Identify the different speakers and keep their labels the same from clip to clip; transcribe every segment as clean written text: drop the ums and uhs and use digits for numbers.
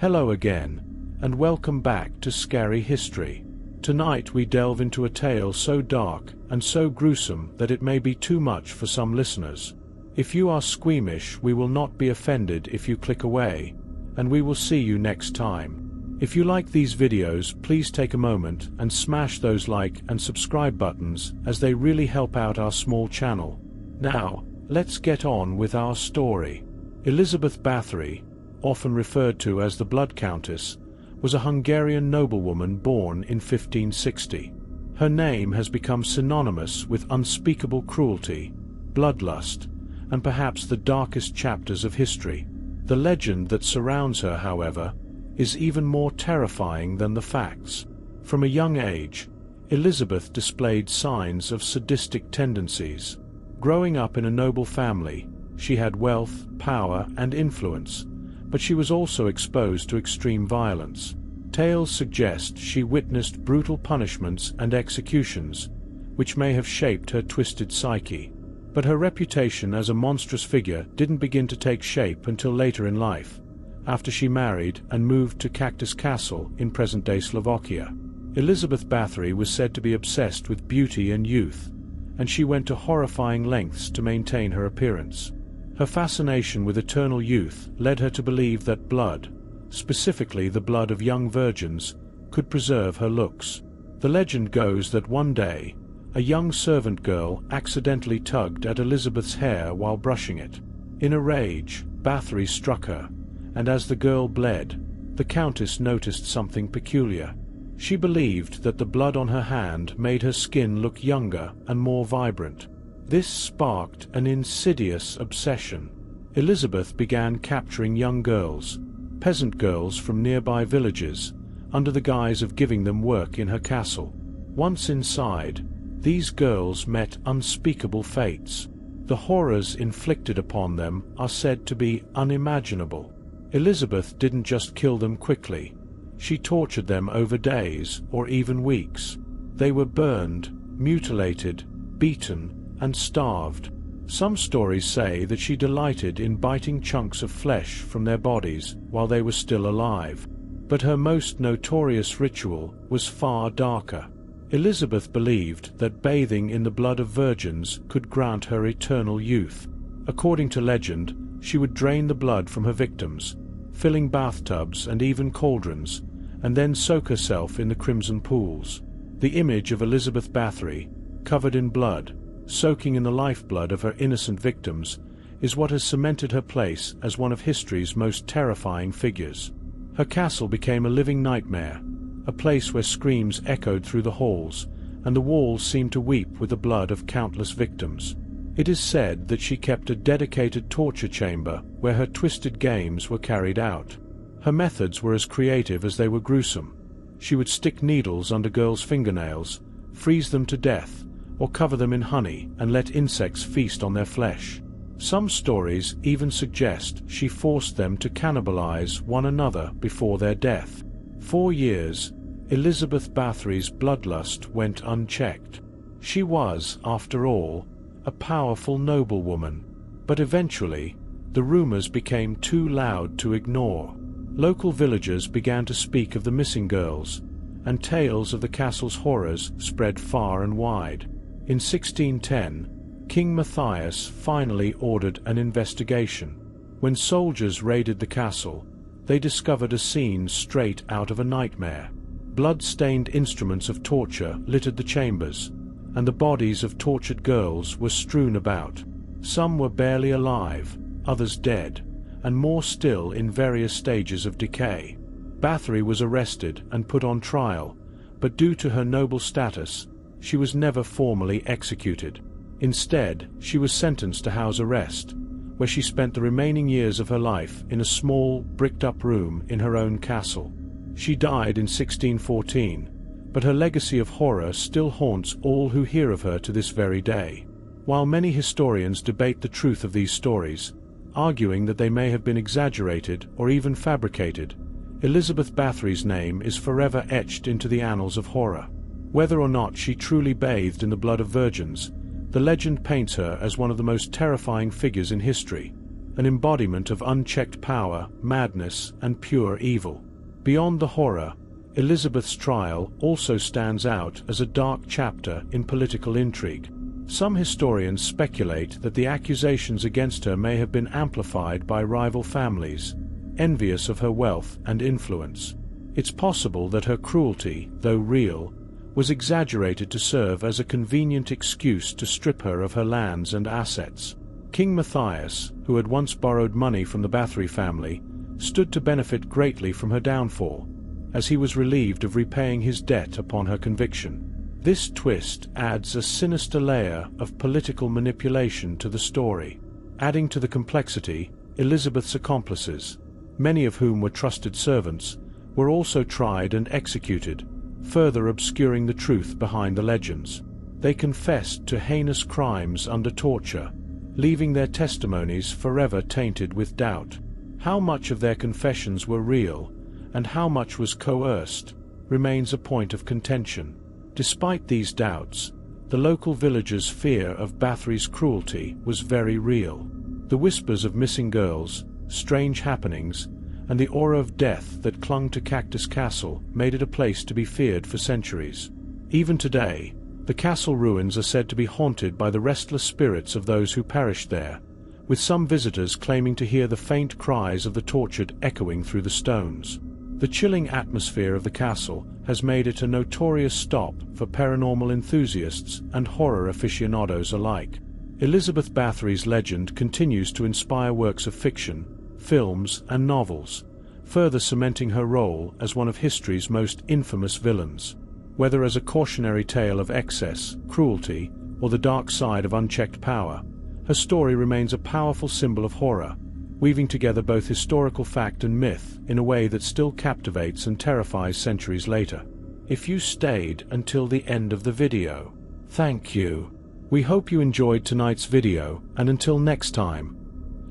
Speaker 1: Hello again, and welcome back to Scary History. Tonight we delve into a tale so dark and so gruesome that it may be too much for some listeners. If you are squeamish, we will not be offended if you click away, and we will see you next time. If you like these videos, please take a moment and smash those like and subscribe buttons, as they really help out our small channel. Now, let's get on with our story. Elizabeth Bathory, often referred to as the Blood Countess, was a Hungarian noblewoman born in 1560. Her name has become synonymous with unspeakable cruelty, bloodlust, and perhaps the darkest chapters of history. The legend that surrounds her, however, is even more terrifying than the facts. From a young age, Elizabeth displayed signs of sadistic tendencies. Growing up in a noble family, she had wealth, power, and influence, but she was also exposed to extreme violence. Tales suggest she witnessed brutal punishments and executions, which may have shaped her twisted psyche. But her reputation as a monstrous figure didn't begin to take shape until later in life, after she married and moved to Cactus Castle in present-day Slovakia. Elizabeth Bathory was said to be obsessed with beauty and youth, and she went to horrifying lengths to maintain her appearance. Her fascination with eternal youth led her to believe that blood, specifically the blood of young virgins, could preserve her looks. The legend goes that one day, a young servant girl accidentally tugged at Elizabeth's hair while brushing it. In a rage, Bathory struck her, and as the girl bled, the Countess noticed something peculiar. She believed that the blood on her hand made her skin look younger and more vibrant. This sparked an insidious obsession. Elizabeth began capturing young girls, peasant girls from nearby villages, under the guise of giving them work in her castle. Once inside, these girls met unspeakable fates. The horrors inflicted upon them are said to be unimaginable. Elizabeth didn't just kill them quickly. She tortured them over days or even weeks. They were burned, mutilated, beaten, and starved. Some stories say that she delighted in biting chunks of flesh from their bodies while they were still alive. But her most notorious ritual was far darker. Elizabeth believed that bathing in the blood of virgins could grant her eternal youth. According to legend, she would drain the blood from her victims, filling bathtubs and even cauldrons, and then soak herself in the crimson pools. The image of Elizabeth Bathory, covered in blood, soaking in the lifeblood of her innocent victims, is what has cemented her place as one of history's most terrifying figures. Her castle became a living nightmare, a place where screams echoed through the halls, and the walls seemed to weep with the blood of countless victims. It is said that she kept a dedicated torture chamber where her twisted games were carried out. Her methods were as creative as they were gruesome. She would stick needles under girls' fingernails, freeze them to death, or cover them in honey and let insects feast on their flesh. Some stories even suggest she forced them to cannibalize one another before their death. For years, Elizabeth Bathory's bloodlust went unchecked. She was, after all, a powerful noblewoman, but eventually, the rumors became too loud to ignore. Local villagers began to speak of the missing girls, and tales of the castle's horrors spread far and wide. In 1610, King Matthias finally ordered an investigation. When soldiers raided the castle, they discovered a scene straight out of a nightmare. Blood-stained instruments of torture littered the chambers, and the bodies of tortured girls were strewn about. Some were barely alive, others dead, and more still in various stages of decay. Bathory was arrested and put on trial, but due to her noble status, she was never formally executed. Instead, she was sentenced to house arrest, where she spent the remaining years of her life in a small, bricked-up room in her own castle. She died in 1614, but her legacy of horror still haunts all who hear of her to this very day. While many historians debate the truth of these stories, arguing that they may have been exaggerated or even fabricated, Elizabeth Bathory's name is forever etched into the annals of horror. Whether or not she truly bathed in the blood of virgins, the legend paints her as one of the most terrifying figures in history, an embodiment of unchecked power, madness, and pure evil. Beyond the horror, Elizabeth's trial also stands out as a dark chapter in political intrigue. Some historians speculate that the accusations against her may have been amplified by rival families, envious of her wealth and influence. It's possible that her cruelty, though real, was exaggerated to serve as a convenient excuse to strip her of her lands and assets. King Matthias, who had once borrowed money from the Bathory family, stood to benefit greatly from her downfall, as he was relieved of repaying his debt upon her conviction. This twist adds a sinister layer of political manipulation to the story. Adding to the complexity, Elizabeth's accomplices, many of whom were trusted servants, were also tried and executed, further obscuring the truth behind the legends. They confessed to heinous crimes under torture, leaving their testimonies forever tainted with doubt. How much of their confessions were real, and how much was coerced, remains a point of contention. Despite these doubts, the local villagers' fear of Bathory's cruelty was very real. The whispers of missing girls, strange happenings, and the aura of death that clung to Cactus Castle made it a place to be feared for centuries. Even today, the castle ruins are said to be haunted by the restless spirits of those who perished there, with some visitors claiming to hear the faint cries of the tortured echoing through the stones. The chilling atmosphere of the castle has made it a notorious stop for paranormal enthusiasts and horror aficionados alike. Elizabeth Bathory's legend continues to inspire works of fiction, films, and novels, further cementing her role as one of history's most infamous villains. Whether as a cautionary tale of excess, cruelty, or the dark side of unchecked power, her story remains a powerful symbol of horror, weaving together both historical fact and myth in a way that still captivates and terrifies centuries later. If you stayed until the end of the video, thank you. We hope you enjoyed tonight's video, and until next time,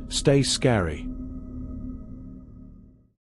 Speaker 1: stay scary.